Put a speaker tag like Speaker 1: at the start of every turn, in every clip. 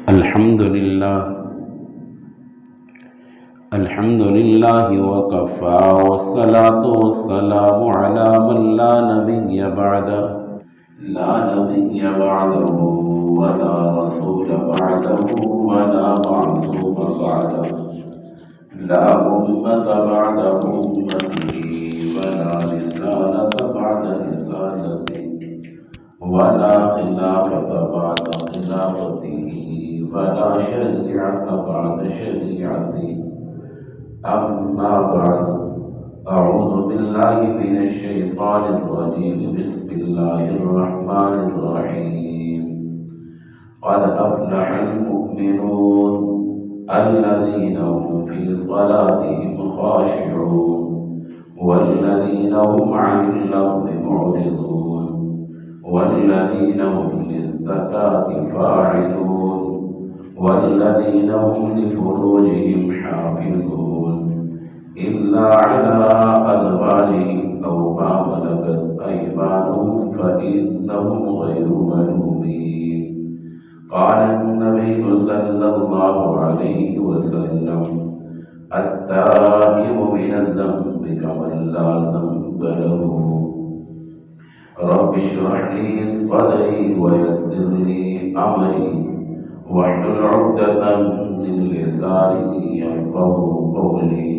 Speaker 1: الحمد لله وكفى والصلاة والسلام على من لا نبي بعده ولا رسول بعده ولا معصوم بعده لا أمة بعد أمته ولا رسالة بعد رسالته ولا خلافة بعد خلافته ولا شريعة بعد شريعته. أما بعد، أعوذ بالله من الشيطان الرجيم. بسم الله الرحمن الرحيم. قد أفلح المؤمنون الذين هم في صلاتهم خاشعون والذين هم عن اللغو معرضون والذين هم للزكاة فاعلون والذين هم لفروجهم حافظون إلا على أزواجهم أو ما ملكت أيمانهم فإنهم غير ملومين. قال النبي صلى الله عليه وسلم: التائب من الذنب كمن لا ذنب له. رب اشرح لي صدري ويسر لي أمري واحلل عقدة من لساني يفقهوا قولي.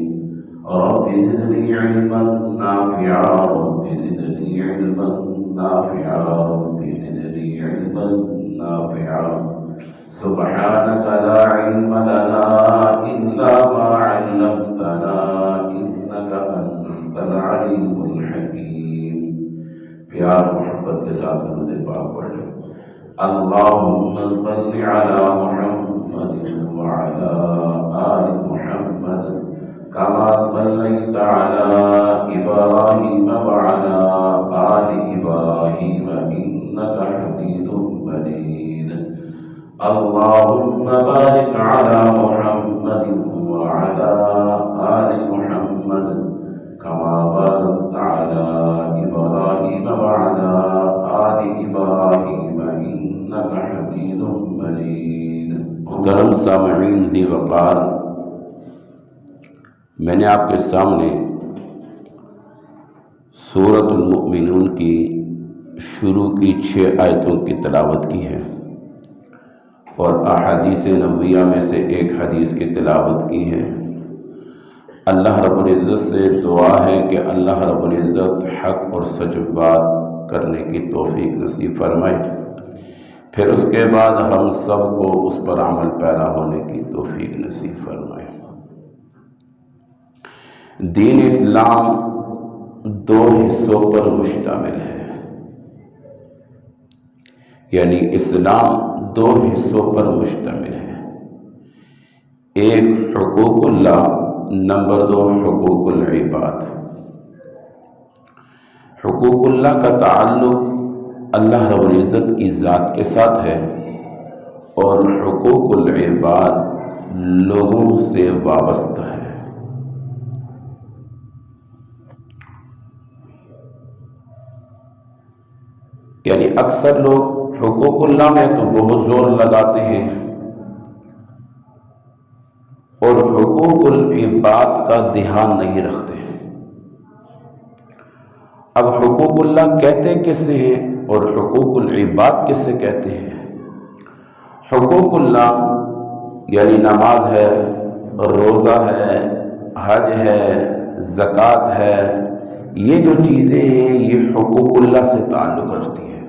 Speaker 1: رب زدني علما نافعا رب زدني علما نافعا رب زدني علما نافعا. سبحانك لا علم لنا إلا ما علمتنا إنك أنت العليم الحكيم. پیار محبت کے ساتھ درود پاک پڑھ لیں. اللهم صل على محمد وعلى آل محمد كما صليت على إبراهيم وعلى آل إبراهيم إنك حميد مجيد. اللهم بارك على محمد وعلى آل محمد كما باركت على إبراهيم وعلى آل إبراهيم إنك حميد مجيد. محترم سامعین ذی وقار، میں نے آپ کے سامنے سورۃ المؤمنون کی شروع کی 6 آیتوں کی تلاوت کی ہے اور احادیث نبویہ میں سے ایک حدیث کی تلاوت کی ہے. اللہ رب العزت سے دعا ہے کہ اللہ رب العزت حق اور سچ بات کرنے کی توفیق نصیب فرمائے، پھر اس کے بعد ہم سب کو اس پر عمل پیرا ہونے کی توفیق نصیب فرمائے. دین اسلام 2 حصوں پر مشتمل ہے، یعنی اسلام 2 حصوں پر مشتمل ہے. ایک حقوق اللہ، نمبر 2 حقوق العباد. حقوق اللہ کا تعلق اللہ رب العزت کی ذات کے ساتھ ہے اور حقوق العباد لوگوں سے وابستہ ہے. یعنی اکثر لوگ حقوق اللہ میں تو بہت زور لگاتے ہیں اور حقوق العباد کا دھیان نہیں رکھتے. اب حقوق اللہ کہتے کسے ہیں اور حقوق العباد کسے کہتے ہیں؟ حقوق اللہ یعنی نماز ہے، روزہ ہے، حج ہے، زکوٰۃ ہے، یہ جو چیزیں ہیں یہ حقوق اللہ سے تعلق رکھتی ہیں.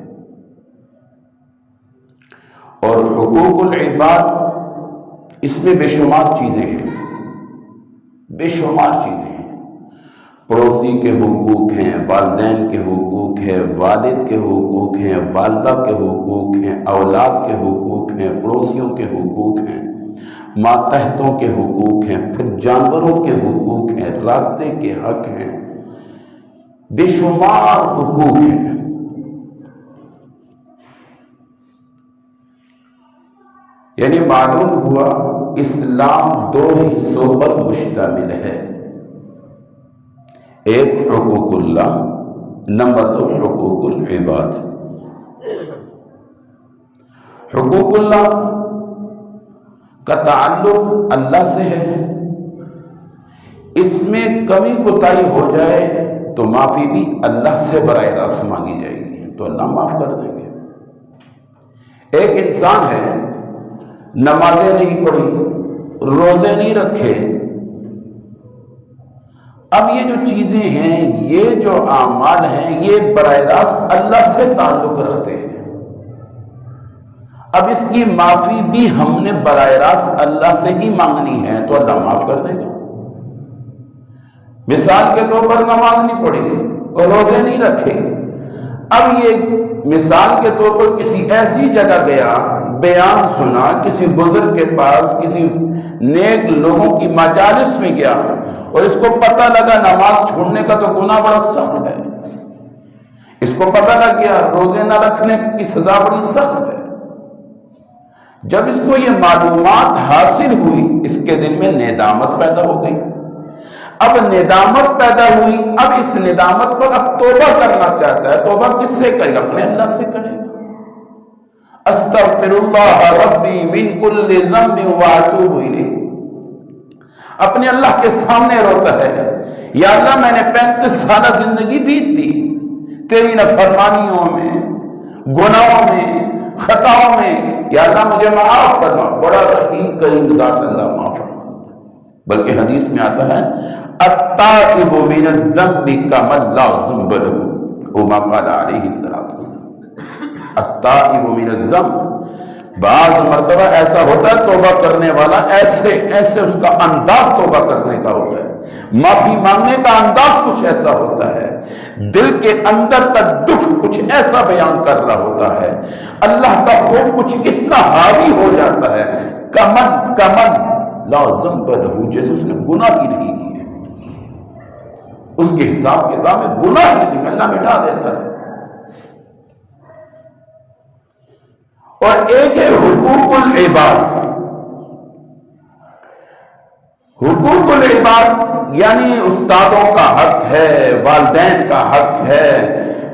Speaker 1: اور حقوق العباد اس میں بے شمار چیزیں ہیں، بے شمار چیزیں ہیں. پڑوسی کے حقوق ہیں، والدین کے حقوق ہیں، والد کے حقوق ہیں، والدہ کے حقوق ہیں، اولاد کے حقوق ہیں، پڑوسیوں کے حقوق ہیں، ماتحتوں کے حقوق ہیں، پھر جانوروں کے حقوق ہیں، راستے کے حق ہیں، بے شمار حقوق ہیں. یعنی معلوم ہوا اسلام 2 حصوں پر مشتمل ہے. ایک حقوق اللہ، نمبر 2 حقوق العباد. حقوق اللہ کا تعلق اللہ سے ہے، اس میں کمی کوتاہی ہو جائے تو معافی بھی اللہ سے براہ راست مانگی جائے گی، تو اللہ معاف کر دیں گے۔ ایک انسان ہے، نمازیں نہیں پڑھی، روزے نہیں رکھے، اب یہ جو چیزیں ہیں، یہ جو اعمال ہیں، یہ براہ راست اللہ سے تعلق رکھتے ہیں، اب اس کی معافی بھی ہم نے براہ راست اللہ سے ہی مانگنی ہے، تو اللہ معاف کر دے گا۔ مثال کے طور پر نماز نہیں پڑھی اور روزے نہیں رکھے، اب یہ مثال کے طور پر کسی ایسی جگہ گیا، بیان سنا، کسی بزرگ کے پاس، کسی نیک لوگوں کی مجالس میں گیا اور اس کو پتہ لگا نماز چھوڑنے کا تو گناہ بڑا سخت ہے، اس کو پتہ لگ گیا روزے نہ رکھنے کی سزا بڑی سخت ہے۔ جب اس کو یہ معلومات حاصل ہوئی، اس کے دل میں ندامت پیدا ہو گئی۔ اب ندامت پیدا ہوئی، اب اس ندامت پر اب توبہ کرنا چاہتا ہے۔ توبہ کس سے کرے گا؟ اپنے اللہ سے کرے گا۔ استغفر اللہ ربی من کل ذنب واتوب الیہ، اپنے اللہ کے سامنے روتا ہے، یا اللہ میں نے 35 سالہ زندگی بیت دی تیری نافرمانیوں میں، گناہوں میں، خطاؤں میں، یا اللہ مجھے معاف فرما۔ بڑا رحیم کریم ذات اللہ معاف فرما۔ بلکہ حدیث میں آتا ہے التائب من الذنب کمن لا ذنب له، او ما قال علیہ السلام۔ التائب من الذنب، بعض مرتبہ ایسا ہوتا ہے توبہ کرنے والا ایسے اس کا انداز توبہ کرنے کا ہوتا ہے، معافی مانگنے کا انداز کچھ ایسا ہوتا ہے، دل کے اندر کا دکھ کچھ ایسا بیان کر رہا ہوتا ہے، اللہ کا خوف کچھ اتنا حاوی ہو جاتا ہے، کمن لا ذنب لہ، جیسے اس نے گناہ ہی نہیں کیے، اس کے حساب کتاب میں گناہ ہی نہیں، اللہ مٹا دیتا ہے۔ اور ایک ہے حقوق العباد۔ حقوق العباد یعنی استادوں کا حق ہے، والدین کا حق ہے،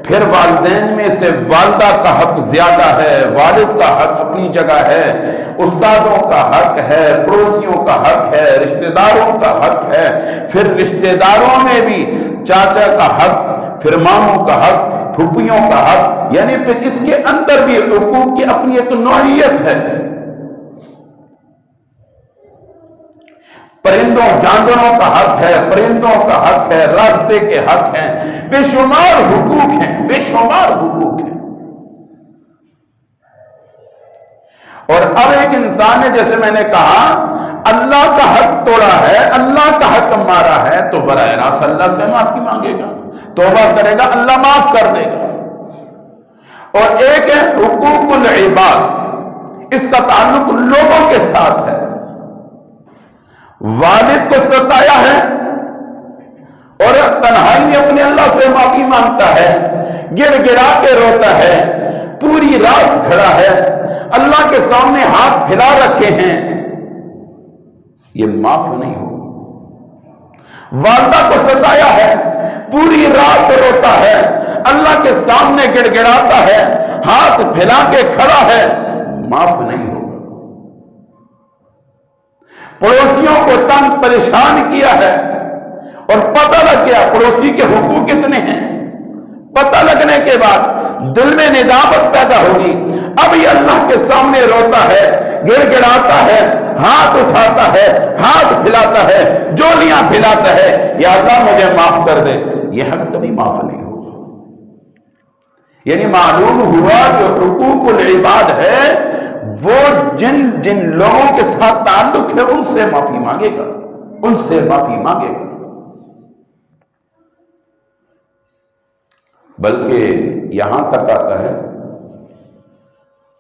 Speaker 1: پھر والدین میں سے والدہ کا حق زیادہ ہے، والد کا حق اپنی جگہ ہے، استادوں کا حق ہے، پڑوسیوں کا حق ہے، رشتہ داروں کا حق ہے، پھر رشتہ داروں میں بھی چاچا کا حق، پھر ماموں کا حق، پھوپھیوں کا حق، یعنی پھر اس کے اندر بھی حقوق کی اپنی ایک نوعیت ہے۔ پرندوں جانوروں کا حق ہے، پرندوں کا حق ہے، راستے کے حق ہیں، بے شمار حقوق ہیں، بے شمار حقوق ہیں۔ اور اب ایک انسان نے، جیسے میں نے کہا، اللہ کا حق توڑا ہے، اللہ کا حق مارا ہے، تو براہ راست اللہ سے معافی مانگے گا، توبہ کرے گا، اللہ معاف کر دے گا۔ اور ایک ہے حقوق العباد، اس کا تعلق لوگوں کے ساتھ ہے۔ والد کو ستایا ہے اور تنہائی میں اپنے اللہ سے معافی مانگتا ہے، گڑ گڑا کے روتا ہے، پوری رات کھڑا ہے، اللہ کے سامنے ہاتھ پھیلا رکھے ہیں، یہ معاف نہیں ہوگا۔ والدہ کو ستایا ہے، پوری رات روتا ہے، اللہ کے سامنے گڑ گڑاتا ہے، ہاتھ پھیلا کے کھڑا ہے، معاف نہیں ہوگا۔ پڑوسیوں کو تنگ پریشان کیا ہے اور پتہ لگ گیا پڑوسی کے حقوق کتنے ہیں، پتہ لگنے کے بعد دل میں ندامت پیدا ہوگی، اب یہ اللہ کے سامنے روتا ہے، گڑ گڑاتا ہے، ہاتھ اٹھاتا ہے، ہاتھ پھیلاتا ہے، جولیاں پھیلاتا ہے، یا اللہ مجھے معاف کر دے، یہ حق کبھی معاف نہیں ہوگا۔ یعنی معلوم ہوا جو حقوق العباد ہے وہ جن لوگوں کے ساتھ تعلق ہے ان سے معافی مانگے گا، ان سے معافی مانگے گا۔ بلکہ یہاں تک آتا ہے،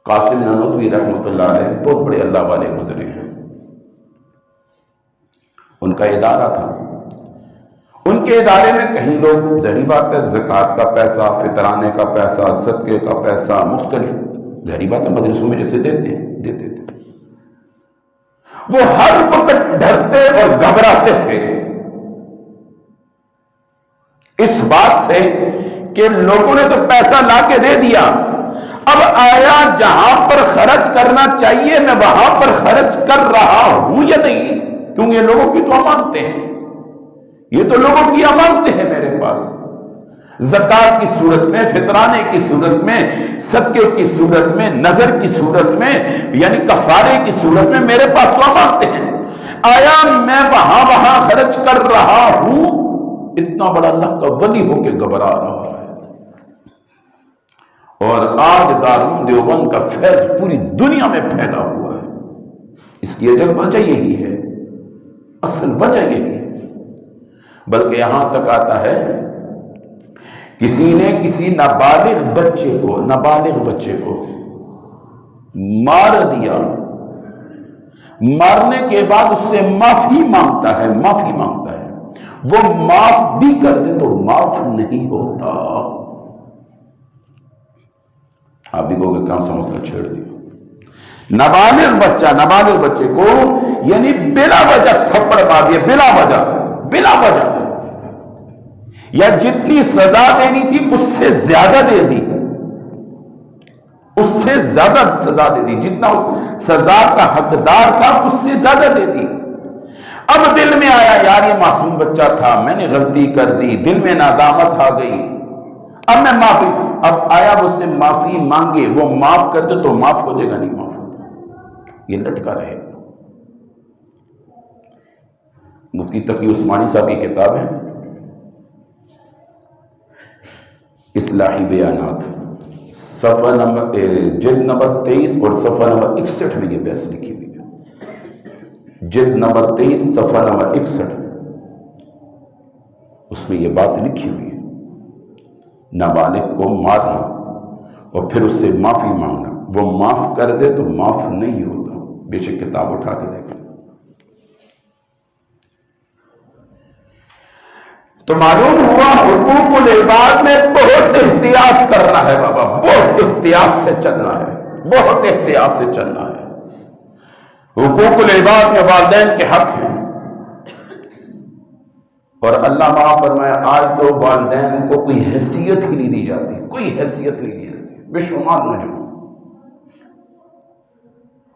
Speaker 1: قاسم نانوتوی رحمۃ اللہ علیہ بہت بڑے اللہ والے گزرے ہیں، ان کا ادارہ تھا، ان کے ادارے میں کہیں لوگ ظاہری بات ہے زکوٰۃ کا پیسہ، فطرانے کا پیسہ، صدقے کا پیسہ، مختلف ظاہری بات ہے مدرسوں میں جیسے دیتے تھے، وہ ہر وقت ڈرتے اور گھبراتے تھے اس بات سے کہ لوگوں نے تو پیسہ لا کے دے دیا، اب آیا جہاں پر خرچ کرنا چاہیے میں وہاں پر خرچ کر رہا ہوں یا نہیں؟ کیونکہ یہ لوگوں کی تو امانتیں ہیں، یہ تو لوگوں کی امانتیں ہیں میرے پاس، زکات کی صورت میں، فطرانے کی صورت میں، صدقے کی صورت میں، نظر کی صورت میں، یعنی کفارے کی صورت میں میرے پاس تو امانتیں ہیں، آیا میں وہاں خرچ کر رہا ہوں؟ اتنا بڑا اللہ کا ولی ہو کے گھبرا رہا ہے، اور آج دارالعلوم دیوبند کا فیض پوری دنیا میں پھیلا ہوا ہے۔ اس کی وجہ یہی ہے، اصل وجہ یہی ہے۔ بلکہ یہاں تک آتا ہے کسی نے کسی نابالغ بچے کو مار دیا، مارنے کے بعد اس سے معافی مانگتا ہے، وہ معاف بھی کر دے تو معاف نہیں ہوتا۔ آپ بھی کہو گے کہاں سے مسئلہ چھیڑ دیا؟ نابالغ بچے کو یعنی بلا وجہ تھپڑ مار دیا، بلا وجہ، یا جتنی سزا دینی تھی اس سے زیادہ دے دی، سزا دے دی، جتنا اس سزا کا حقدار تھا اس سے زیادہ دے دی۔ اب دل میں آیا یار یہ معصوم بچہ تھا، میں نے غلطی کر دی، دل میں ندامت آ گئی، اب میں اب آیا اس سے معافی مانگے، وہ معاف کر دے تو معاف ہو جائے گا، نہیں معاف ہوتا، یہ لٹکا رہے گا۔ مفتی تقی عثمانی صاحب کی کتاب ہے اصلاحی بیانات، صفحہ نمبر جلد نمبر 23 اور صفحہ نمبر 61 میں یہ بحث لکھی ہوئی ہے، جلد نمبر 23 صفحہ نمبر 61، اس میں یہ بات لکھی ہوئی ہے، نابالغ کو مارنا اور پھر اس سے معافی مانگنا، وہ معاف کر دے تو معاف نہیں ہوتا، بے شک کتاب اٹھا کے دیکھ لیں۔ تو معلوم ہوا حقوق العباد میں بہت احتیاط کرنا ہے بابا، بہت احتیاط سے چلنا ہے، حقوق العباد میں والدین کے حق ہیں، اور اللہ معاف فرمائے آج تو والدین کو کوئی حیثیت ہی نہیں دی جاتی، بے شمار نوجوان،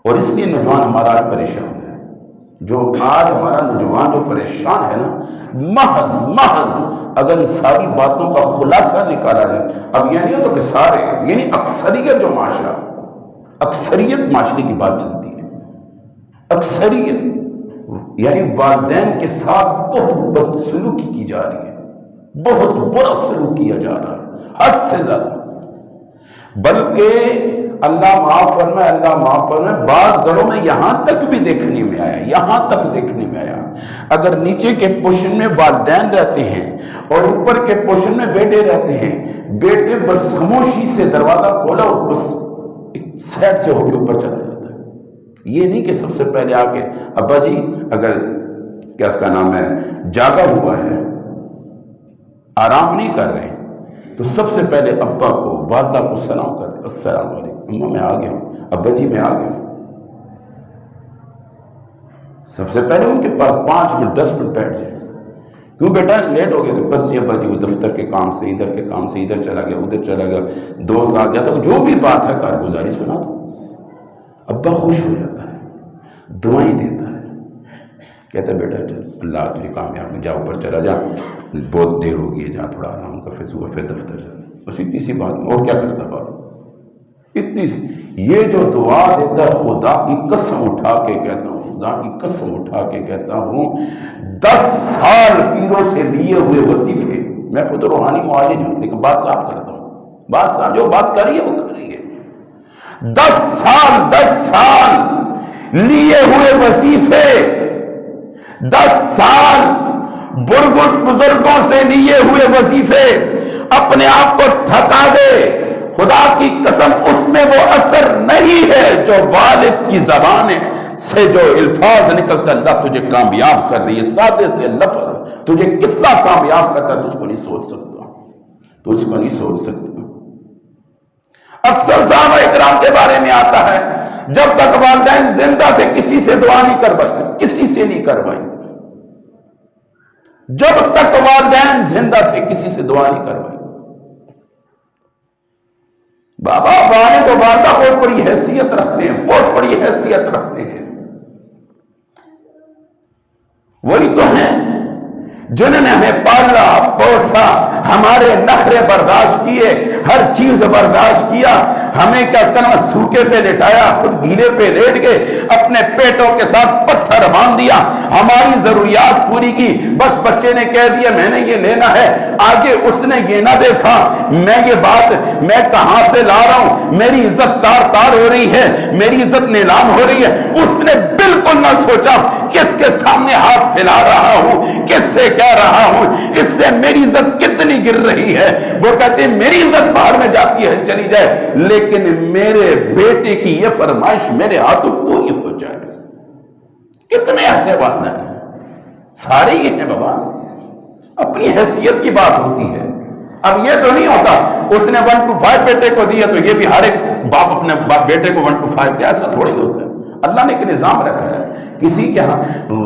Speaker 1: اور اس لیے نوجوان ہمارا آج پریشان ہے، جو آج ہمارا نوجوان جو پریشان ہے نا، محض اگر اس ساری باتوں کا خلاصہ نکالا جائے، اب یہ نہیں ہو تو کہ سارے، یعنی اکثریت جو معاشرہ، اکثریت معاشرے کی بات چلتی ہے، اکثریت یعنی والدین کے ساتھ بہت بدسلوکی کی جا رہی ہے، بہت برا سلوک کیا جا رہا ہے، حد سے زیادہ، بلکہ اللہ معاف فرمائے بعض گھروں میں یہاں تک بھی دیکھنے میں آیا، اگر نیچے کے پوشن میں والدین رہتے ہیں اور اوپر کے پوشن میں بیٹے رہتے ہیں، بیٹے بس خاموشی سے دروازہ کھولا اور بس ایک سائڈ سے ہو کے اوپر چلا جاتا ہے، یہ نہیں کہ سب سے پہلے آ کے ابا جی اگر کیا اس کا نام ہے جاگا ہوا ہے، آرام نہیں کر رہے تو سب سے پہلے ابا کو والدہ کو سلام کر دیں، السلام علیکم اماں میں آ گیا ہوں، ابا جی میں آ گیا ہوں، سب سے پہلے ان کے پاس 5 منٹ 10 منٹ بیٹھ جائے، کیوں بیٹا لیٹ ہو گیا تو بس جی ابا جی وہ دفتر کے کام سے ادھر کے کام سے ادھر چلا گیا ادھر چلا گیا، دوست آ گیا تو جو بھی بات ہے کارگزاری سنا دو، ابا خوش ہو جاتا ہے، دعائیں دیتا ہے، کہتا ہے بیٹا چل اللہ تجھے کامیاب جا اوپر چلا جا، بہت دیر ہو گئی ہے، جا تھوڑا آرام کر، پھر صبح پھر دفتر جا، بس اتنی سی بات، اور کیا کرتا بابا، اتنی سی، یہ جو دعا دیتا ہے خدا کی قسم اٹھا کے کہتا ہوں 10 سال پیروں سے لیے ہوئے وظیفے، میں خود روحانی معالج ہوں لیکن بات صاف کرتا ہوں، بات صاف جو بات کر رہی ہے وہ کر رہی ہے، 10 سال لیے ہوئے وظیفے، 10 سال بزرگوں سے لیے ہوئے وظیفے اپنے آپ کو تھکا دے، خدا کی قسم اس میں وہ اثر نہیں ہے جو والد کی زبان سے جو الفاظ نکلتا اللہ تجھے کامیاب کر رہی ہے، سادے سے لفظ تجھے کتنا کامیاب کرتا ہے تو اس کو نہیں سوچ سکتا، اکثر صحابہ اکرام کے بارے میں آتا ہے جب تک والدین زندہ تھے کسی سے دعا نہیں کروائی، جب تک والدین زندہ تھے کسی سے دعا نہیں کروائی، بابا والد و والدہ بہت بڑی حیثیت رکھتے ہیں، بہت بڑی حیثیت رکھتے ہیں. وہی تو ہیں جنہوں نے ہمیں پالا پوسا، ہمارے نخرے برداشت کیے، ہر چیز برداشت کیا، ہمیں کیا اس کا نام سوکے پہ لٹایا، خود گیلے پہ لیٹ گئے، اپنے پیٹوں کے ساتھ پتھر باندھ دیا، ہماری ضروریات پوری کی. بس بچے نے کہہ دیا میں نے یہ لینا ہے، آگے اس نے یہ نہ دیکھا میں یہ بات میں کہاں سے لا رہا ہوں، میری عزت تار تار ہو رہی ہے، میری عزت نیلام ہو رہی ہے. اس نے بالکل نہ سوچا کس کے سامنے ہاتھ پھیلا رہا ہوں، کس سے کہہ رہا ہوں، اس سے میری عزت کتنی گر رہی ہے. وہ کہتے ہیں میری عزت باہر میں جاتی ہے چلی جائے، لیکن میرے بیٹے کی یہ فرمائش میرے ہاتھوں پوری ہو جائے. کتنے ایسے والدین ہیں، سارے ہی ہیں بابا. اپنی حیثیت کی بات ہوتی ہے. اب یہ تو نہیں ہوتا اس نے 1 to 5 بیٹے کو دیا تو یہ بھی ہر ایک باپ اپنے بیٹے کو 1 to 5 دیا، ایسا تھوڑی ہوتا ہے. اللہ نے ایک نظام رکھا ہے. کسی کے ہاں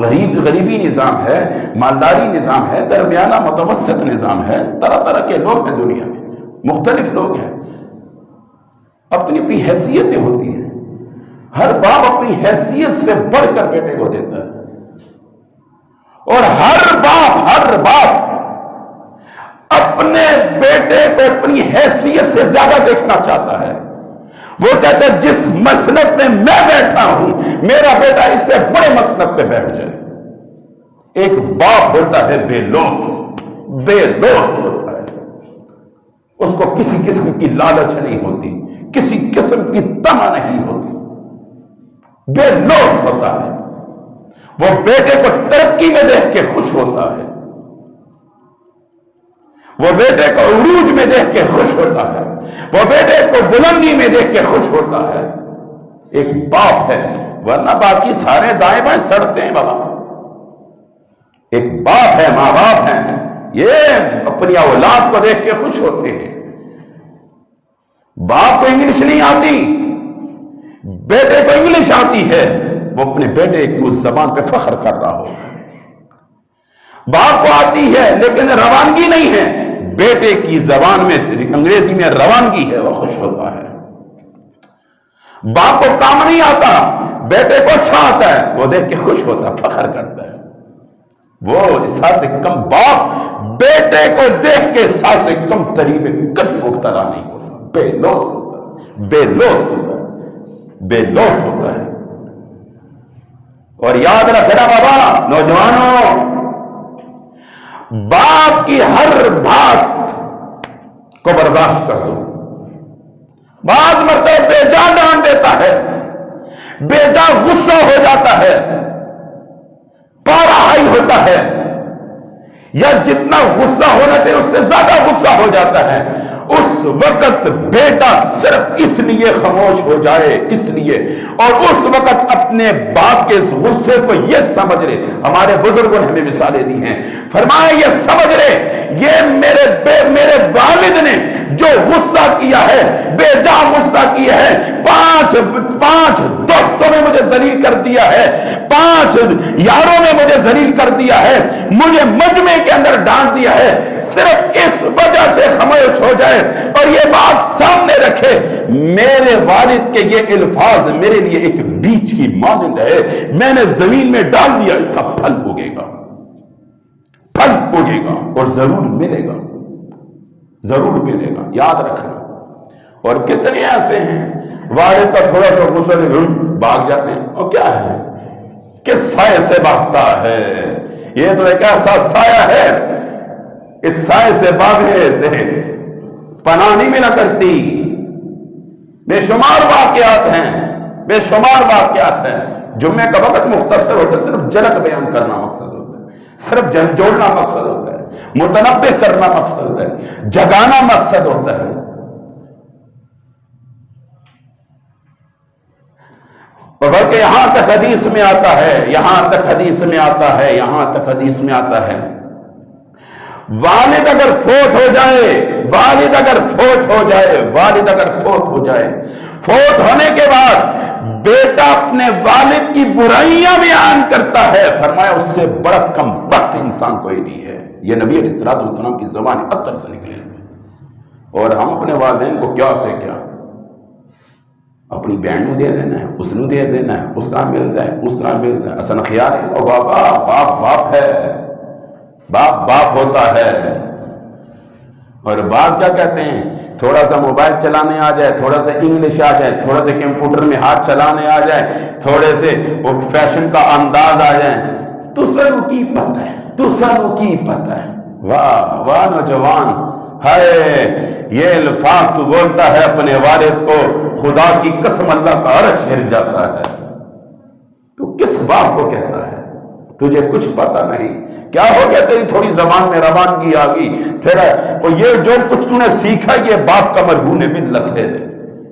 Speaker 1: غریبی نظام ہے، مالداری نظام ہے، درمیانہ متوسط نظام ہے. طرح طرح کے لوگ ہیں دنیا میں، مختلف لوگ ہیں، اپنی اپنی حیثیتیں ہوتی ہیں. ہر باپ اپنی حیثیت سے بڑھ کر بیٹے کو دیتا ہے، اور ہر باپ اپنے بیٹے کو اپنی حیثیت سے زیادہ دیکھنا چاہتا ہے. وہ کہتے ہیں جس مسلک میں میں بیٹھا ہوں میرا بیٹا اس سے بڑے مسلک پہ بیٹھ جائے. ایک باپ ہوتا ہے بے لوث ہوتا ہے، اس کو کسی قسم کی لالچ نہیں ہوتی، کسی قسم کی طمع نہیں ہوتی، بے لوث ہوتا ہے. وہ بیٹے کو ترقی میں دیکھ کے خوش ہوتا ہے، وہ بیٹے کو عروج میں دیکھ کے خوش ہوتا ہے، وہ بیٹے کو بلندی میں دیکھ کے خوش ہوتا ہے. ایک باپ ہے، ورنہ باقی سارے دائیں بائیں سڑتے ہیں بابا. ایک باپ ہے، ماں باپ ہیں، یہ اپنی اولاد کو دیکھ کے خوش ہوتے ہیں. باپ کو انگلش نہیں آتی، بیٹے کو انگلش آتی ہے، وہ اپنے بیٹے کی اس زبان پہ فخر کر رہا ہو. باپ کو آتی ہے لیکن روانگی نہیں ہے، بیٹے کی زبان میں انگریزی میں روانگی ہے، وہ خوش ہوتا ہے. باپ کو کام نہیں آتا، بیٹے کو اچھا آتا ہے، وہ دیکھ کے خوش ہوتا، فخر کرتا ہے. وہ اس سے کم باپ بیٹے کو دیکھ کے اس سے کم تری میں کبھی مبتلا نہیں ہوتا. بے لوث ہوتا ہے، بے لوث ہوتا ہے، بے لوث ہوتا ہے. اور یاد رکھنا بابا، نوجوانوں، باپ کی ہر بات کو برداشت کر دو. بعض مرتبہ بے جا ڈانٹ دیتا ہے، بے جا غصہ ہو جاتا ہے، پارا ہائی ہوتا ہے، یا جتنا غصہ ہونا چاہیے اس سے زیادہ غصہ ہو جاتا ہے. اس وقت بیٹا صرف اس لیے خاموش ہو جائے، اس لیے، اور اس وقت اپنے باپ کے اس غصے کو یہ سمجھ رہے، ہمارے بزرگوں نے ہمیں مثالیں دی ہیں، فرمایا یہ سمجھ رہے یہ میرے والد نے جو غصہ کیا ہے، بے جا غصہ کیا ہے، پانچ دوستوں نے مجھے ذلیل کر دیا ہے، 5 یاروں نے مجھے ذلیل کر دیا ہے، مجھے مجمع کے اندر ڈانٹ دیا ہے، صرف اس وجہ سے خاموش ہو جائے اور یہ بات سامنے رکھے میرے والد کے یہ الفاظ میرے لیے ایک بیج کی مانند ہے، میں نے زمین میں ڈال دیا، اس کا پھل اگے گا، پھل اگے گا اور ضرور ملے گا، ضرور ملے گا، یاد رکھنا. اور کتنے ایسے ہیں والد کا تھوڑا سا غصہ بھاگ جاتے ہیں، اور کیا ہے کس سائے سے بھاگتا ہے، یہ تو ایک ایسا سایہ ہے، اس سائے سے بھاگنے سے پناہ نہیں ملا کرتی. بے شمار واقعات ہیں، بے شمار واقعات ہیں. جمعے کا وقت مختصر ہوتا ہے، صرف جھلک بیان کرنا مقصد ہوتا ہے، صرف جھنجھوڑنا مقصد ہوتا ہے، متنبہ کرنا مقصد ہوتا ہے، جگانا مقصد ہوتا ہے. بلکہ یہاں تک حدیث میں آتا ہے، یہاں تک حدیث میں آتا ہے، یہاں تک حدیث میں آتا ہے، والد اگر فوت ہو جائے، والد اگر فوت ہو جائے، والد اگر فوت ہو جائے، فوت ہونے کے بعد بیٹا اپنے والد کی برائیاں بیان کرتا ہے، فرمایا اس سے بڑا کم بخت انسان کوئی نہیں ہے. یہ نبی علیہ الصلوۃ والسلام کی زبان اطہر سے نکلے. اور ہم اپنے والدین کو کیا سے کیا اپنی بہن نو دے دینا ہے، اس نو دے دینا ہے، اس طرح ملتا ہے، اس طرح ملتا ہے. اصل خیال ہے او بابا باپ باپ ہے، باپ باپ ہوتا ہے. اور بعض کیا کہتے ہیں، تھوڑا سا موبائل چلانے آ جائے، تھوڑا سا انگلش آ جائے، تھوڑا سا کمپیوٹر میں ہاتھ چلانے آ جائے، تھوڑے سے وہ فیشن کا انداز آ جائے، تو سنو کی پتہ ہے، تو سنو کی پتہ ہے. واہ واہ نوجوان، ہائے یہ الفاظ تو بولتا ہے اپنے والد کو، خدا کی قسم اللہ کا عرش ہل جاتا ہے. تو کس باپ کو کہتا ہے تجھے کچھ پتہ نہیں؟ کیا ہو گیا تیری تھوڑی زبان میں روانگی آ گئی تیرا، یہ جو کچھ تو نے سیکھا یہ باپ کا مرہون ملت ہے.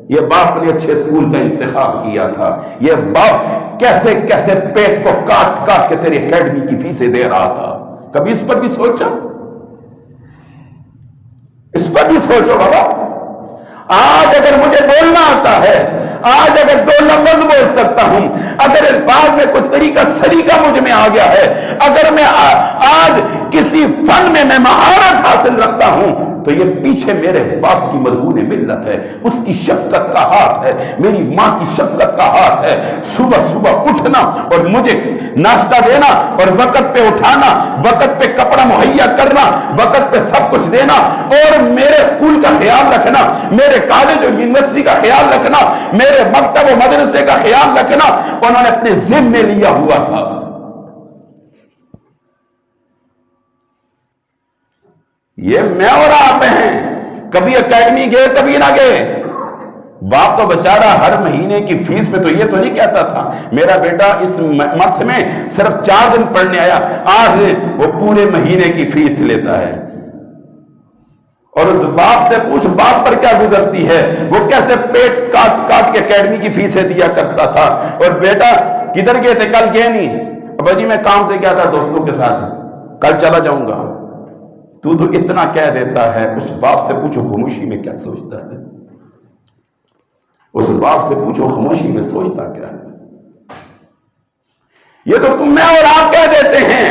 Speaker 1: یہ باپ نے اچھے اسکول کا انتخاب کیا تھا، یہ باپ کیسے کیسے پیٹ کو کاٹ کاٹ کے تیری اکیڈمی کی فیسیں دے رہا تھا. کبھی اس پر بھی سوچا؟ اس پر بھی سوچو بابا. آج اگر مجھے بولنا آتا ہے، آج اگر 2 لفظ بول سکتا ہوں، اگر اس بات میں کوئی طریقہ سلیقہ مجھ میں آ گیا ہے، اگر میں آج کسی فن میں مہارت حاصل رکھتا ہوں، تو یہ پیچھے میرے باپ کی مرہون ملت ہے، اس کی شفقت کا ہاتھ ہے، میری ماں کی شفقت کا ہاتھ ہے. صبح صبح اٹھنا اور مجھے ناشتہ دینا اور وقت پہ اٹھانا، وقت پہ کپڑا مہیا کرنا، وقت پہ سب کچھ دینا، اور میرے اسکول کا خیال رکھنا، میرے کالج اور یونیورسٹی کا خیال رکھنا، میرے مکتب و مدرسے کا خیال رکھنا انہوں نے اپنے ذمہ میں لیا ہوا تھا. یہ میں اور آپ ہیں، کبھی اکیڈمی گئے کبھی نہ گئے. باپ تو بچارہ ہر مہینے کی فیس میں تو یہ تو نہیں کہتا تھا میرا بیٹا اس منتھ میں صرف 4 دن پڑھنے آیا، آج وہ پورے مہینے کی فیس لیتا ہے. اور اس باپ سے پوچھ باپ پر کیا گزرتی ہے، وہ کیسے پیٹ کاٹ کاٹ کے اکیڈمی کی فیسیں دیا کرتا تھا. اور بیٹا کدھر گئے تھے؟ کل گئے نہیں؟ ابا جی میں کام سے گیا تھا دوستوں کے ساتھ، کل چلا جاؤں گا. تو اتنا کہہ دیتا ہے، اس باپ سے پوچھو خاموشی میں کیا سوچتا ہے. اس باپ سے پوچھو خاموشی میں سوچتا کیا ہے. یہ تو تم میں اور آپ کہہ دیتے ہیں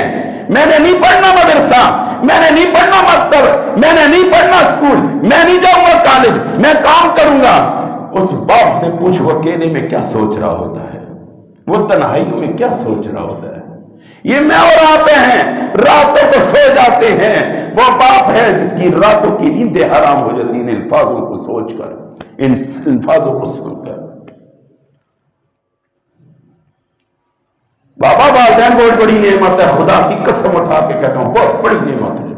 Speaker 1: میں نے نہیں پڑھنا مدرسہ، میں نے نہیں پڑھنا مکتب، میں نے نہیں پڑھنا اسکول، میں نہیں جاؤں گا کالج، میں کام کروں گا. اس باپ سے پوچھ وہ اکیلے میں کیا سوچ رہا ہوتا ہے، وہ تنہائیوں میں کیا سوچ رہا ہوتا ہے. یہ میں اور آپ ہیں، راتوں کو سو جاتے ہیں. وہ باپ ہے جس کی راتوں کی نیندیں حرام ہو جاتی ان الفاظوں کو سوچ کر، ان الفاظوں کو سن کر. بابا والدین بہت بڑی نعمت ہے، خدا کی قسم اٹھا کے کہتا ہوں بہت بڑی نعمت ہے،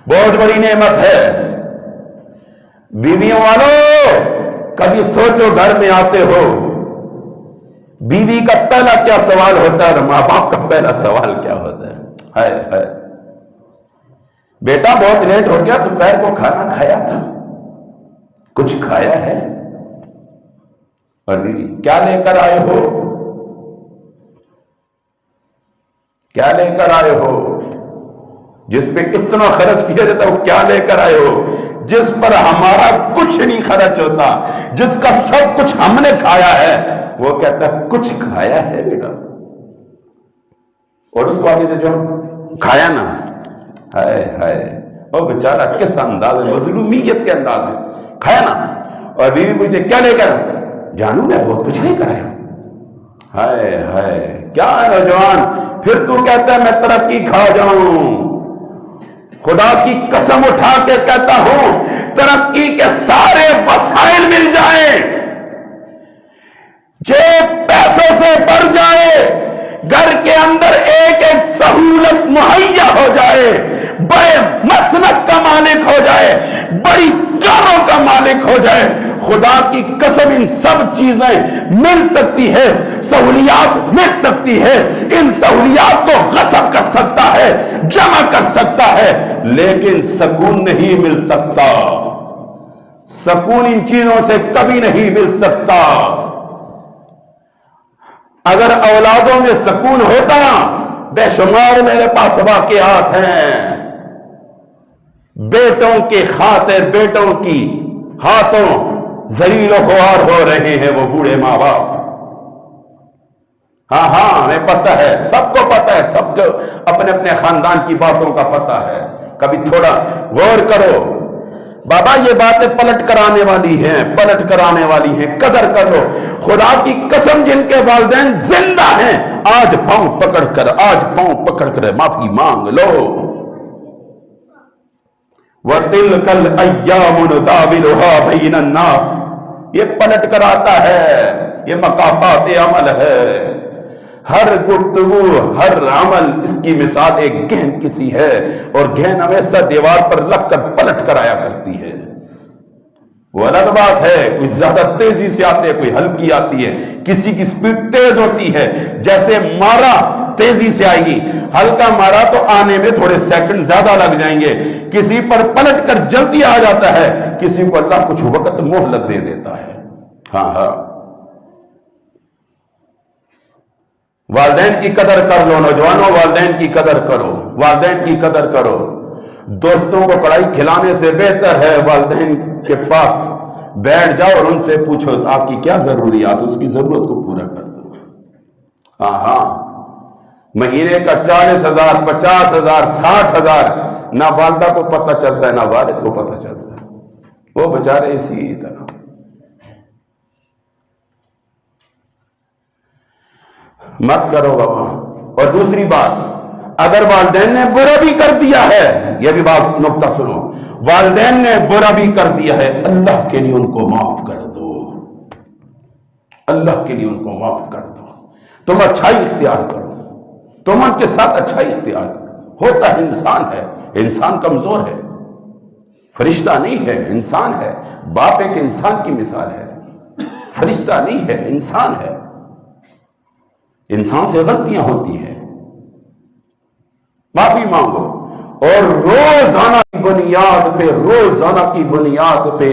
Speaker 1: بہت بڑی نعمت ہے. بیویوں والوں کبھی سوچو گھر میں آتے ہو، بیوی کا پہلا کیا سوال ہوتا ہے اور ماں باپ کا پہلا سوال کیا ہوتا ہے. ہائے ہائے بیٹا بہت لیٹ ہو گیا، دوپہر کو کھانا کھایا تھا؟ کچھ کھایا ہے؟ اور بیوی کیا لے کر آئے ہو؟ کیا لے کر آئے ہو؟ جس پہ اتنا خرچ کیا جاتا وہ کیا لے کر آئے ہو؟ جس پر ہمارا کچھ نہیں خرچ ہوتا، جس کا سب کچھ ہم نے کھایا ہے، وہ کہتا ہے کچھ کھایا ہے بیٹا. اور اس کو آگے سے جو کھایا نا، ہائے ہائے وہ بیچارہ کس انداز میں، مظلومیت کے انداز میں کھایا نا. اور بیوی پوچھتے کیا لے کر؟ جانو میں بہت کچھ لے کر آیا. ہائے ہائے کیا نوجوان، پھر تو کہتا ہے میں ترقی کھا جاؤں. خدا کی قسم اٹھا کے کہتا ہوں ترقی کے سارے وسائل مل جائیں، جیب پیسوں سے بھر جائے، گھر کے اندر ایک ایک سہولت مہیا ہو جائے، بڑے مسنت کا مالک ہو جائے، بڑی کاروں کا مالک ہو جائے، خدا کی قسم ان سب چیزیں مل سکتی ہے، سہولیات مل سکتی ہے، ان سہولیات کو غصب کر سکتا ہے، جمع کر سکتا ہے، لیکن سکون نہیں مل سکتا. سکون ان چیزوں سے کبھی نہیں مل سکتا. اگر اولادوں میں سکون ہوتا، بے شمار میرے پاس واقعات ہیں، بیٹوں کے خاطر بیٹوں کی ہاتھوں ذلیل و خوار ہو رہے ہیں وہ بوڑھے ماں باپ. ہاں ہمیں پتہ ہے، سب کو پتہ ہے، سب کو اپنے اپنے خاندان کی باتوں کا پتہ ہے. کبھی تھوڑا غور کرو، بابا یہ باتیں پلٹ کر آنے والی ہیں، پلٹ کر آنے والی ہیں، قدر کر لو۔ خدا کی قسم جن کے والدین زندہ ہیں آج پاؤں پکڑ کر معافی مانگ لو۔ وَتِلْكَ الْأَيَّامُ نُدَاوِلُهَا بَيْنَ النَّاسِ، یہ پلٹ کر آتا ہے، یہ مقافات عمل ہے۔ ہر گفتگو، ہر عمل اس کی مثال ایک گہن کسی ہے، اور گہن ہمیشہ دیوار پر لگ کر پلٹ کر آیا کرتی ہے۔ وہ الگ بات ہے، کوئی زیادہ تیزی سے آتے ہے، کوئی ہلکی آتی ہے، کسی کی سپیڈ تیز ہوتی ہے، جیسے مارا تیزی سے آئے گی، ہلکا مارا تو آنے میں تھوڑے سیکنڈ زیادہ لگ جائیں گے، کسی پر پلٹ کر جلدی آ جاتا ہے، کسی کو اللہ کچھ وقت مہلت دے دیتا ہے۔ ہاں ہاں، والدین کی قدر کر لو نوجوانوں، والدین کی قدر کرو، والدین کی قدر کرو۔ دوستوں کو کڑھائی کھلانے سے بہتر ہے والدین کے پاس بیٹھ جاؤ اور ان سے پوچھو آپ کی کیا ضروریات، اس کی ضرورت کو پورا کر دو۔ ہاں ہاں، مہینے کا 40,000 50,000 60,000 نہ والدہ کو پتہ چلتا ہے نہ والد کو پتہ چلتا ہے، وہ بیچارے اسی طرح۔ مت کرو بابا۔ اور دوسری بات، اگر والدین نے برا بھی کر دیا ہے، یہ بھی بات نقطہ سنو، والدین نے برا بھی کر دیا ہے، اللہ کے لیے ان کو معاف کر دو، اللہ کے لیے ان کو معاف کر دو۔ تم اچھائی اختیار کرو، تم ان کے ساتھ اچھائی اختیار کرو۔ ہوتا ہے انسان کمزور ہے، فرشتہ نہیں ہے، انسان ہے۔ باپ ایک انسان کی مثال ہے، فرشتہ نہیں ہے، انسان ہے۔ انسان سے غلطیاں ہوتی ہیں، معافی مانگو، اور روزانہ کی بنیاد پہ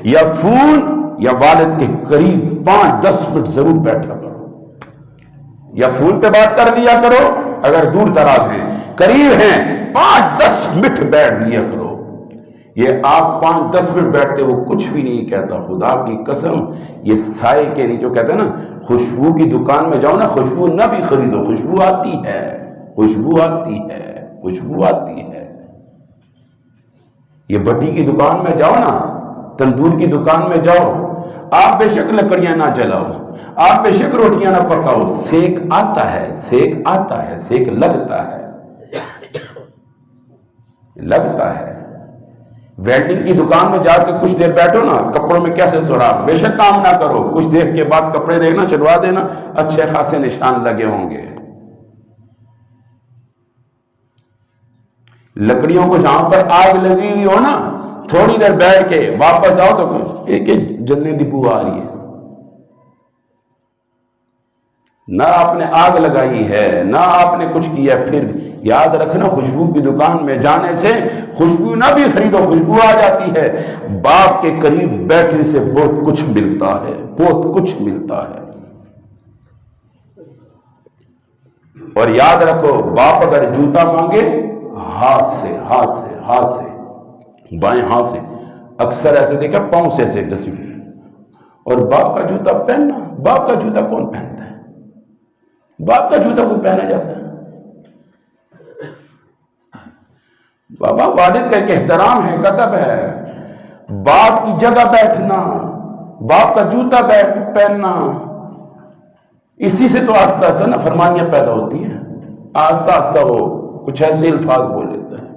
Speaker 1: یا فون یا والد کے قریب 5-10 منٹ ضرور بیٹھا کرو، یا فون پہ بات کر لیا کرو، اگر دور دراز ہیں، قریب ہیں 5-10 منٹ بیٹھ دیا کرو۔ یہ آپ 5-10 منٹ بیٹھتے ہو کچھ بھی نہیں کہتا، خدا کی قسم یہ سائے کے نیچے کہتے ہیں نا، خوشبو کی دکان میں جاؤ نا، خوشبو نہ بھی خریدو، خوشبو آتی ہے، خوشبو آتی ہے، خوشبو آتی ہے۔ یہ بٹی کی دکان میں جاؤ نا، تندور کی دکان میں جاؤ، آپ بے شک لکڑیاں نہ جلاؤ، آپ بے شک روٹیاں نہ پکاؤ، سیک آتا ہے، سیک آتا ہے، سیک لگتا ہے، لگتا ہے۔ ویلڈنگ کی دکان میں جا کے کچھ دیر بیٹھو نا، کپڑوں میں کیسے سوراخ، بے شک کام نہ کرو، کچھ دیر کے بعد کپڑے دیکھنا چلوا دینا، اچھے خاصے نشان لگے ہوں گے۔ لکڑیوں کو جہاں پر آگ لگی ہوئی ہو نا، تھوڑی دیر بیٹھ کے واپس آؤ تو ایک جلنے دی بو آ رہی ہے، نہ آپ نے آگ لگائی ہے، نہ آپ نے کچھ کیا۔ پھر یاد رکھنا، خوشبو کی دکان میں جانے سے خوشبو نہ بھی خریدو، خوشبو آ جاتی ہے۔ باپ کے قریب بیٹھنے سے بہت کچھ ملتا ہے، بہت کچھ ملتا ہے۔ اور یاد رکھو، باپ اگر جوتا مانگے ہاتھ سے بائیں ہاتھ سے، اکثر ایسے دیکھا پاؤں سے ایسے ڈسی، اور باپ کا جوتا پہننا، باپ کا جوتا کون پہنتا ہے؟ باپ کا جوتا کوئی پہنا جاتا ہے؟ بابا والد کا ایک احترام ہے، ادب ہے، باپ کی جگہ بیٹھنا، باپ کا جوتا پہننا، اسی سے تو آہستہ آہستہ نا فرمانیاں پیدا ہوتی ہیں، آہستہ آہستہ وہ کچھ ایسے الفاظ بول لیتا ہے۔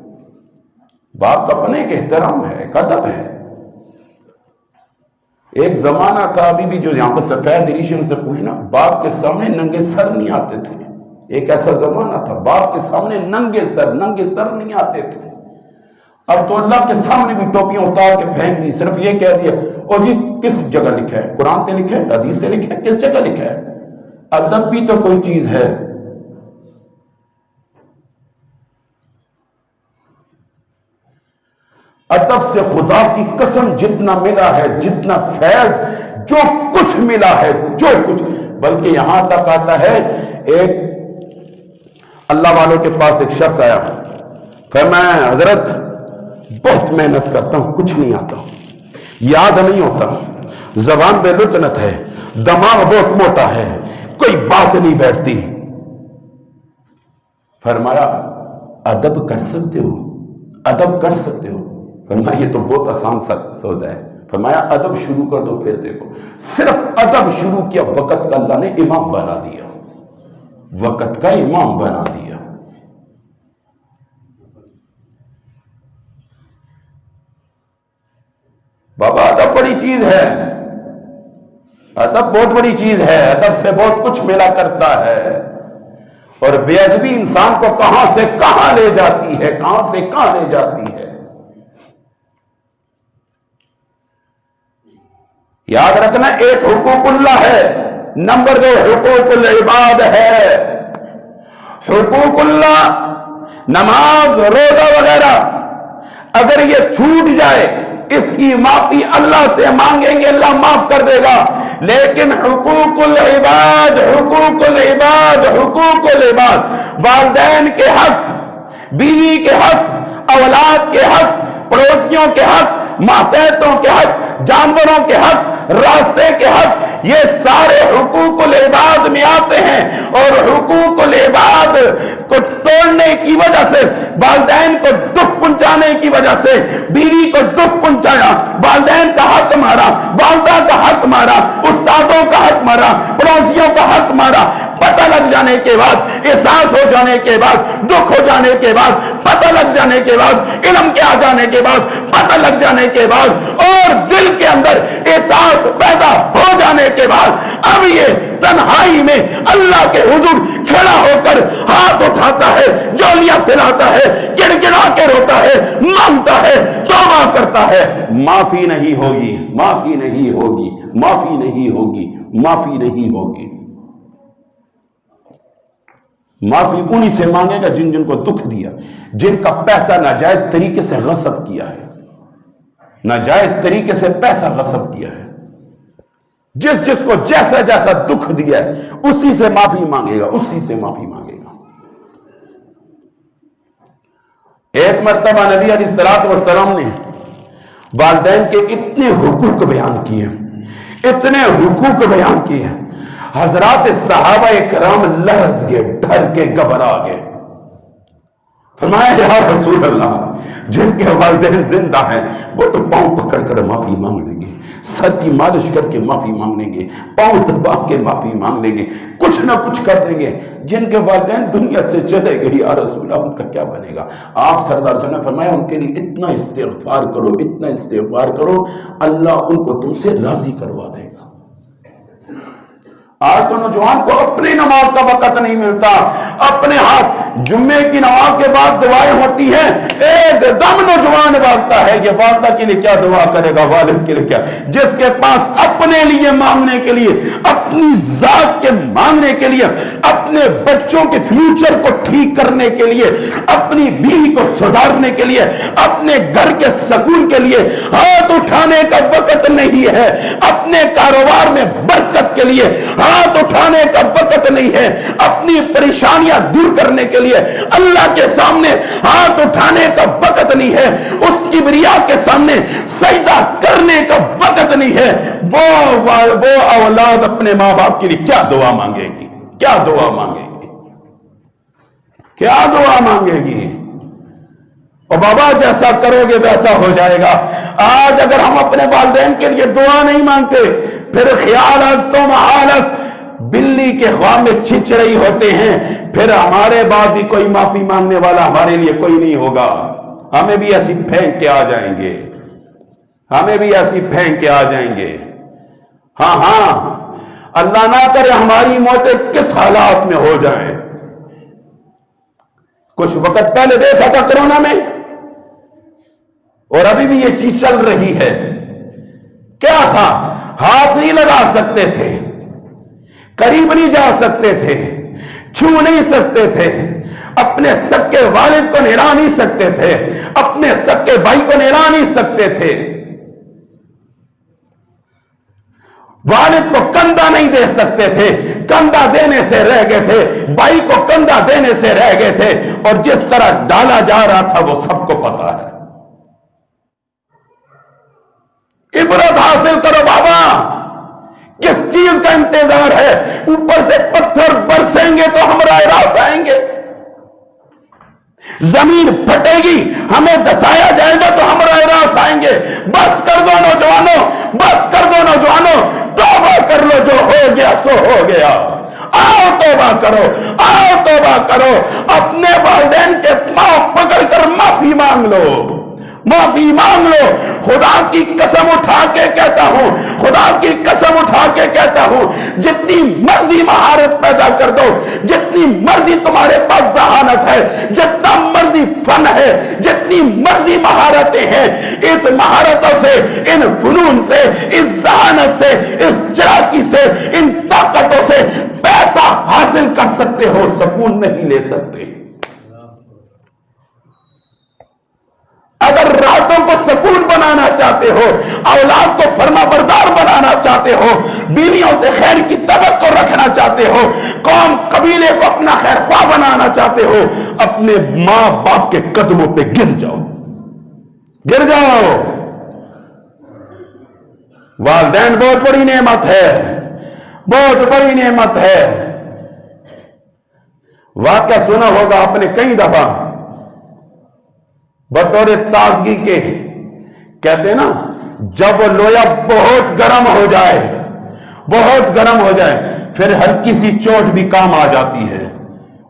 Speaker 1: باپ کا اپنا ایک احترام ہے، ایک ادب ہے۔ ایک زمانہ تھا، ابھی بھی جو یہاں پر سفید ریشم سے پوچھنا، باپ کے سامنے ننگے سر نہیں آتے تھے۔ ایک ایسا زمانہ تھا، باپ کے سامنے ننگے سر نہیں آتے تھے۔ اب تو اللہ کے سامنے بھی ٹوپیاں اتار کے پھینک دی، صرف یہ کہہ دیا، اور یہ کس جگہ لکھا ہے؟ قرآن سے لکھا ہے، حدیث سے لکھا ہے، کس جگہ لکھا ہے؟ ادب بھی تو کوئی چیز ہے۔ ادب سے خدا کی قسم جتنا ملا ہے، جتنا فیض، جو کچھ ملا ہے، جو کچھ، بلکہ یہاں تک آتا ہے، ایک اللہ والوں کے پاس ایک شخص آیا کہ میں حضرت بہت محنت کرتا ہوں، کچھ نہیں آتا، یاد نہیں ہوتا، زبان بے لکنت ہے، دماغ بہت موٹا ہے، کوئی بات نہیں بیٹھتی۔ فرمایا ادب کر سکتے ہو، ادب کر سکتے ہو؟ فرمایا یہ تو بہت آسان سودا ہے. فرمایا ادب شروع کر دو پھر دیکھو. صرف ادب شروع کیا، وقت کا اللہ نے امام بنا دیا، وقت کا امام بنا دیا. بابا ادب بڑی چیز ہے، ادب بہت بڑی چیز ہے. ادب سے بہت کچھ ملا کرتا ہے. اور بے ادبی انسان کو کہاں سے کہاں لے جاتی ہے، کہاں سے کہاں لے جاتی ہے. یاد رکھنا، ایک حقوق اللہ ہے، نمبر 2 حقوق العباد ہے. حقوق اللہ نماز روزہ وغیرہ اگر یہ چھوٹ جائے اس کی معافی اللہ سے مانگیں گے، اللہ معاف کر دے گا. لیکن حقوق العباد، حقوق العباد، حقوق العباد، والدین کے حق، بیوی کے حق، اولاد کے حق، پڑوسیوں کے حق، ماتحتوں کے حق، جانوروں کے حق، راستے کے حق، یہ سارے حقوق العباد میں آتے ہیں. اور حقوق العباد کو توڑنے کی وجہ سے، والدین کو دکھ پہنچانے کی وجہ سے، بیوی کو دکھ پہنچایا، والدین کا حق مارا، والدہ کا حق مارا، استادوں کا حق مارا، پڑوسیوں کا حق مارا. پتہ لگ جانے کے بعد، احساس ہو جانے کے بعد، دکھ ہو جانے کے بعد، پتہ لگ جانے کے بعد، علم کے آ جانے کے بعد، پتہ لگ جانے کے بعد، اور دل کے اندر احساس پیدا ہو جانے کے بعد، اب یہ تنہائی میں اللہ کے حضور کھڑا ہو کر ہاتھ اٹھاتا ہے، جولیاں پھیلاتا ہے، گڑ گڑا کے روتا ہے، مانگتا ہے، توبہ کرتا ہے. معافی نہیں ہوگی، معافی نہیں ہوگی، معافی نہیں ہوگی، معافی نہیں ہوگی. معافی انہی سے مانگے گا جن کو دکھ دیا، جن کا پیسہ ناجائز طریقے سے غصب کیا ہے، ناجائز طریقے سے پیسہ غصب کیا ہے. جس کو جیسا جیسا دکھ دیا ہے اسی سے معافی مانگے گا، اسی سے معافی مانگے گا. ایک مرتبہ نبی علیہ الصلوۃ والسلام نے والدین کے اتنے حقوق بیان کیے، اتنے حقوق بیان کیے، حضرات صحابہ کرام لرز گئے، ڈر کے گھبرا گئے. فرمایا یا رسول اللہ، جن کے والدین زندہ ہیں وہ تو پاؤں پکڑ کر معافی مانگ لیں گے، سر کی مالش کر کے معافی مانگ لیں گے، پاؤں دبا کے معافی مانگ لیں گے، کچھ نہ کچھ کر دیں گے. جن کے والدین دنیا سے چلے گئے یا رسول اللہ ان کا کیا بنے گا؟ آپ صلی اللہ علیہ وسلم نے فرمایا ان کے لیے اتنا استغفار کرو، اتنا استغفار کرو، اللہ ان کو تم سے راضی کروا دے گا. آج تو نوجوان کو اپنی نماز کا وقت نہیں ملتا، اپنے ہاتھ جمعے کی نماز کے بعد دعائیں ہوتی ہیں، ایک دم نوجوان بھاگتا ہے، یہ والدہ کے لیے کیا دعا کرے گا، والد کے لیے کیا. جس کے پاس اپنے لیے مانگنے کے لیے، اپنی ذات کے مانگنے کے لیے، اپنے بچوں کے فیوچر کو ٹھیک کرنے کے لیے، اپنی بیوی کو سدھارنے کے لیے، اپنے گھر کے سکون کے لیے ہاتھ اٹھانے کا وقت نہیں ہے، اپنے کاروبار میں برکت کے لیے ہاتھ اٹھانے کا وقت نہیں ہے، اپنی پریشانیاں دور کرنے کے لیے اللہ کے سامنے ہاتھ اٹھانے کا وقت نہیں ہے، اس کبریا کے سامنے سجدہ کرنے کا وقت نہیں ہے. وہ اولاد اپنے ماں باپ کے لیے کیا دعا مانگے گی، کیا دعا مانگے گی، کیا دعا مانگے گی؟ اور بابا جیسا کرو گے ویسا ہو جائے گا. آج اگر ہم اپنے والدین کے لیے دعا نہیں مانگتے، پھر خیال از تو محالت بلی کے خواب میں چھچ رہی ہوتے ہیں، پھر ہمارے بعد بھی کوئی معافی مانگنے والا ہمارے لیے کوئی نہیں ہوگا. ہمیں بھی ایسی پھینک کے آ جائیں گے، ہمیں بھی ایسی پھینک کے آ جائیں گے. ہاں اللہ نہ کرے ہماری موتیں کس حالات میں ہو جائیں. کچھ وقت پہلے دیکھا تھا کرونا میں، اور ابھی بھی یہ چیز چل رہی ہے. کیا تھا؟ ہاتھ نہیں لگا سکتے تھے، قریب نہیں جا سکتے تھے، چھو نہیں سکتے تھے، اپنے سکے والد کو نہلا نہیں سکتے تھے، اپنے سکے بھائی کو نہلا نہیں سکتے تھے، والد کو کندھا نہیں دے سکتے تھے، کندھا دینے سے رہ گئے تھے، بھائی کو کندھا دینے سے رہ گئے تھے. اور جس طرح ڈالا جا رہا تھا وہ سب کو پتا ہے. عبرت حاصل کرو بابا، کس چیز کا انتظار ہے؟ اوپر سے پتھر برسیں گے تو ہمارا راس آئیں گے، زمین پھٹے گی، ہمیں دسایا جائے گا تو ہم راہ راست آئیں گے۔ بس کر دو نوجوانوں، بس کر دو نوجوانوں، توبہ کر لو، جو ہو گیا سو ہو گیا۔ آؤ توبہ کرو، آؤ توبہ کرو، اپنے والدین کے پاؤں پکڑ کر معافی مانگ لو، معافی مانگ لو۔ خدا کی قسم اٹھا کے کہتا ہوں، خدا کی قسم اٹھا کے کہتا ہوں، جتنی مرضی مہارت پیدا کر دو، جتنی مرضی تمہارے پاس ذہانت ہے، جتنا مرضی فن ہے، جتنی مرضی مہارتیں ہیں، اس مہارتوں سے، ان فنون سے، اس ذہانت سے، اس چلاکی سے، ان طاقتوں سے پیسہ حاصل کر سکتے ہو، سکون نہیں لے سکتے۔ اگر راتوں کو سکون بنانا چاہتے ہو، اولاد کو فرما بردار بنانا چاہتے ہو، بیویوں سے خیر کی توقع رکھنا چاہتے ہو، قوم قبیلے کو اپنا خیر خواہ بنانا چاہتے ہو، اپنے ماں باپ کے قدموں پہ گر جاؤ، گر جاؤ۔ والدین بہت بڑی نعمت ہے، بہت بڑی نعمت ہے۔ واقعہ سنا ہوگا آپ نے کئی دفعہ، بطور تازگی کے کہتے ہیں نا، جب لویا بہت گرم ہو جائے، بہت گرم ہو جائے، پھر ہلکی سی چوٹ بھی کام آ جاتی ہے،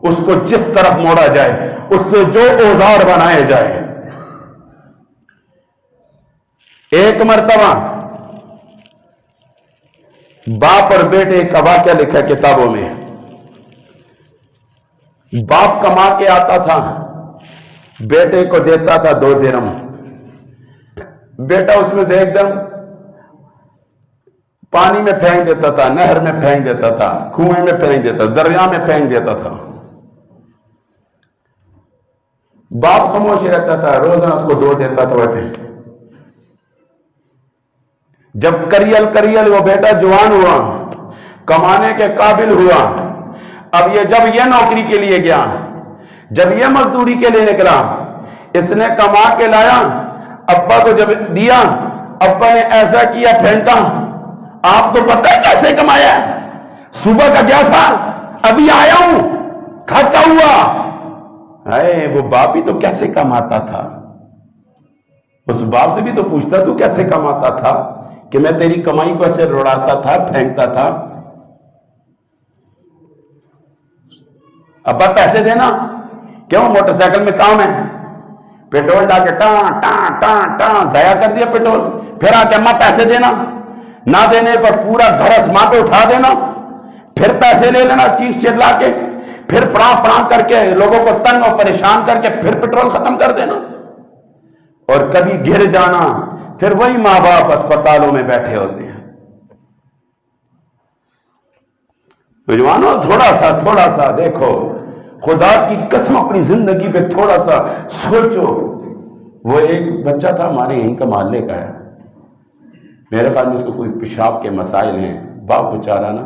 Speaker 1: اس کو جس طرف موڑا جائے، اس سے جو اوزار بنائے جائے۔ ایک مرتبہ باپ اور بیٹے کا واقعہ لکھا کتابوں میں۔ باپ کما کے آتا تھا، بیٹے کو دیتا تھا 2 درہم، بیٹا اس میں سے 1 درہم پانی میں پھینک دیتا تھا، نہر میں پھینک دیتا تھا، کنویں میں پھینک دیتا تھا، دریا میں پھینک دیتا تھا۔ باپ خاموش رہتا تھا، روزانہ اس کو 2 دیتا تھا بیٹے۔ جب کریل وہ بیٹا جوان ہوا، کمانے کے قابل ہوا، اب جب یہ نوکری کے لیے گیا، جب یہ مزدوری کے لیے نکلا، اس نے کما کے لایا، ابا کو جب دیا، ابا نے ایسا کیا پھینکا۔ آپ کو پتہ ہے کیسے کمایا؟ صبح کا گیا تھا، ابھی آیا ہوں تھکا ہوا۔ وہ باپ ہی تو کیسے کماتا تھا؟ اس باپ سے بھی تو پوچھتا، تو کیسے کماتا تھا کہ میں تیری کمائی کو ایسے روڑاتا تھا، پھینکتا تھا؟ ابا پیسے دینا، کیوں؟ موٹر سائیکل میں کام ہے، پیٹرول لا کے ٹان ٹان ٹان ٹان ضائع کر دیا پیٹرول۔ پھر آ کے اماں پیسے دینا، نہ دینے پر پورا گھر اسما پہ اٹھا دینا، پھر پیسے لے لینا چیخ چلا کے، پھر پڑا پڑا کر کے لوگوں کو تنگ اور پریشان کر کے پھر پیٹرول ختم کر دینا، اور کبھی گر جانا، پھر وہی ماں باپ اسپتالوں میں بیٹھے ہوتے ہیں۔ نوجوانوں تھوڑا سا دیکھو، خدا کی قسم اپنی زندگی پہ تھوڑا سا سوچو۔ وہ ایک بچہ تھا ہمارے یہیں کا محلے کا ہے، میرے خیال میں اس کو کوئی پیشاب کے مسائل ہیں، باپ بیچارہ نا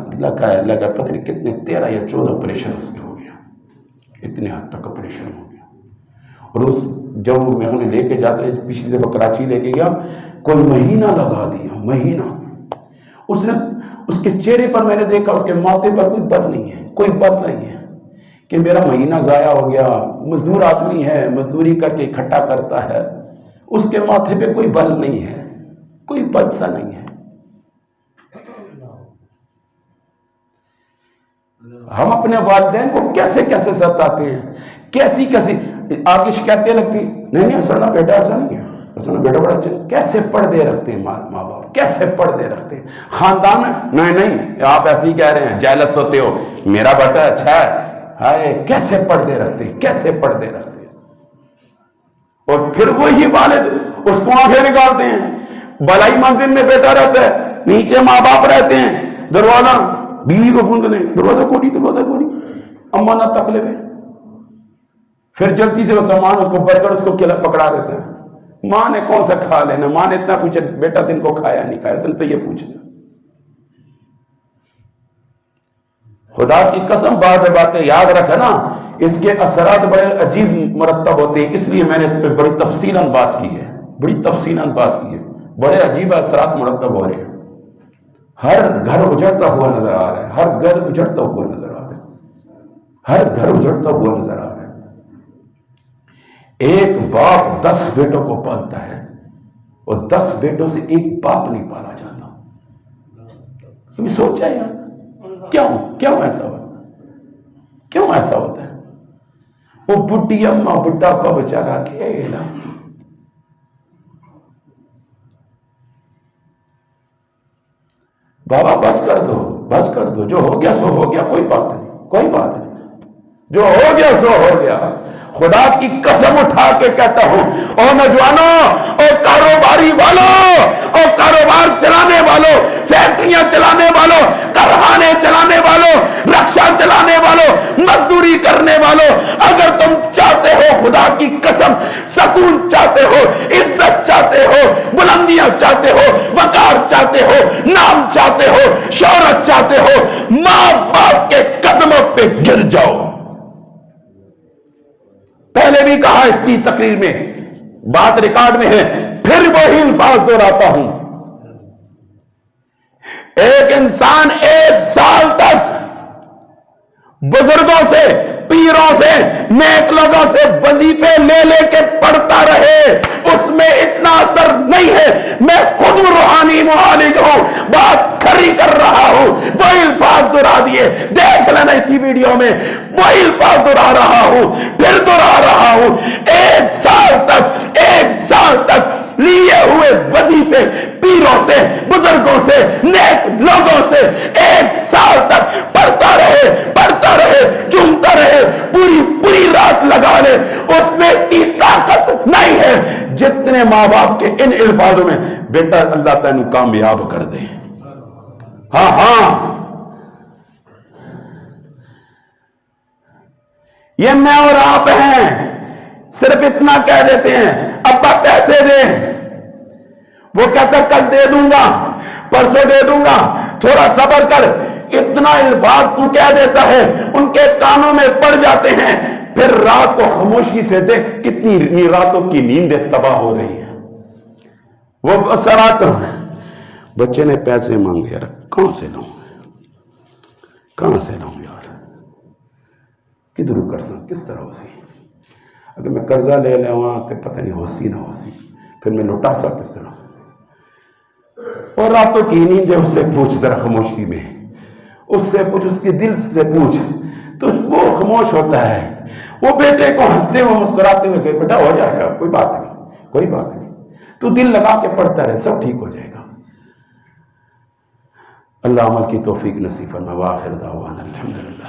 Speaker 1: لگا پتہ نہیں کتنے 13 یا 14 آپریشن اس کے ہو گیا، اتنے حد تک آپریشن ہو گیا۔ اور جب وہ میں لے کے جاتا ہے، پچھلی دفعہ کراچی لے کے گیا، کوئی مہینہ لگا دیا، مہینہ۔ اس کے چہرے پر میں نے دیکھا، اس کے ماتھے پر کوئی بل نہیں ہے، کوئی بل نہیں ہے کہ میرا مہینہ ضائع ہو گیا۔ مزدور آدمی ہے، مزدوری کر کے اکٹھا کرتا ہے، اس کے ماتھے پہ کوئی بل نہیں ہے، کوئی بل سا نہیں ہے۔ ہم اپنے والدین کو کیسے کیسے ستاتے ہیں، کیسی آگے شکایتیں لگتی، نہیں ایسا نہ بیٹا، ایسا نہیں ہے، ایسا نہ بیٹا بڑا اچھا، کیسے پردے رکھتے ہیں ماں باپ، کیسے پردے رکھتے ہیں خاندان میں۔ نہیں آپ ایسے ہی کہہ رہے ہیں، جیلس ہوتے ہو، میرا بیٹا اچھا ہے، ہائے کیسے پردے رکھتے ہیں، کیسے پردے رکھتے ہیں۔ اور پھر وہی والد اس کو آنکھیں نکالتے ہیں، بلائی منزل میں بیٹا رہتا ہے، نیچے ماں باپ رہتے ہیں، دروازہ بیوی کو فون کریں، دروازہ کھولی، دروازہ کھولی، اما نہ تک لے۔ پھر جلدی سے وہ سامان اس کو بھر کر اس کو پکڑا دیتا ہے۔ ماں نے کون سا کھا لینا، ماں نے اتنا پوچھا بیٹا دن کو کھایا نہیں کھایا، اس نے تو یہ پوچھا۔ خدا کی قسم باتیں یاد رکھنا، اس کے اثرات بڑے عجیب مرتب ہوتے ہیں، اس لیے میں نے اس پہ بڑی تفصیلاً بات کی ہے، بڑے عجیب اثرات مرتب ہو رہے ہیں۔ ہر گھر اجڑتا ہوا نظر آ رہا ہے، ہر گھر اجڑتا ہوا نظر آ رہا ہے، ہر گھر اجڑتا ہوا نظر آ رہا ہے۔ ایک باپ 10 بیٹوں کو پالتا ہے اور 10 بیٹوں سے ایک باپ نہیں پالا جاتا. کبھی سوچا یار کیوں ایسا ہوتا ہے؟ کیوں ایسا ہوتا ہے؟ وہ بڈھی اماں بڈھاپا بچارا اکیلا. بابا بس کر دو جو ہو گیا سو ہو گیا، کوئی بات نہیں، جو ہو گیا سو ہو گیا. خدا کی قسم اٹھا کے کہتا ہوں، او نوجوانوں، او کاروباری والوں، او کاروبار چلانے والوں، فیکٹریاں چلانے والوں، کارخانے چلانے والوں، رکشا چلانے والوں، مزدوری کرنے والوں، اگر تم چاہتے ہو خدا کی قسم سکون چاہتے ہو، عزت چاہتے ہو، بلندیاں چاہتے ہو، وقار چاہتے ہو، نام چاہتے ہو، شہرت چاہتے ہو، ماں باپ کے قدموں پہ گر جاؤ. پہلے بھی کہا اس کی تقریر میں، بات ریکارڈ میں ہے، پھر وہی الفاظ دہراتا ہوں. ایک انسان 1 سال تک بزرگوں سے، پیروں سے، نیک لوگوں سے وظیفے لے کے پڑھتا رہے، اس میں اتنا اثر نہیں ہے. میں خود روحانی معالج ہوں، بات کھری کر رہا ہوں. وہی الفاظ دہرا دیے، دیکھ لینا اسی ویڈیو میں، وہی الفاظ دہرا رہا ہوں، پھر دہرا رہا ہوں. 1 سال تک لیے ہوئے وظیفے پیروں سے، بزرگوں سے، نیک لوگوں سے 1 سال تک پڑھتا رہے، جھومتا رہے، پوری رات لگا لے، اس میں اتنی طاقت نہیں ہے جتنے ماں باپ کے ان الفاظوں میں، بیٹا اللہ تینوں کامیاب کر دے. ہاں یہ میں اور آپ ہیں، صرف اتنا کہہ دیتے ہیں ابا پیسے دے، وہ کہتا کل دے دوں گا، پرسوں دے دوں گا، تھوڑا صبر کر. اتنا الفاظ تو کہہ دیتا ہے، ان کے کانوں میں پڑ جاتے ہیں. پھر رات کو خاموشی سے دیکھ کتنی راتوں کی نیندیں تباہ ہو رہی ہیں. وہ سرات بچے نے پیسے مانگے، یار کہاں سے لاؤں یار، کدھر کر سکتا، کس طرح ہو سی، اگر میں قرضہ لے لوں تو پتہ نہیں ہو سی نہ ہو سی، پھر میں لوٹا سا کس طرح. اور راتوں کی نیندیں اس سے پوچھ ذرا خاموشی میں، اس سے پوچھ، اس کے دل سے پوچھ، تو وہ خاموش ہوتا ہے. وہ بیٹے کو ہنستے ہوئے مسکراتے ہوئے کہ بیٹا ہو جائے گا، کوئی بات نہیں، تو دل لگا کے پڑھتا رہے، سب ٹھیک ہو جائے گا. اللہ عمل کی توفیق نصیب فرمائے. وآخر دعوانا الحمدللہ.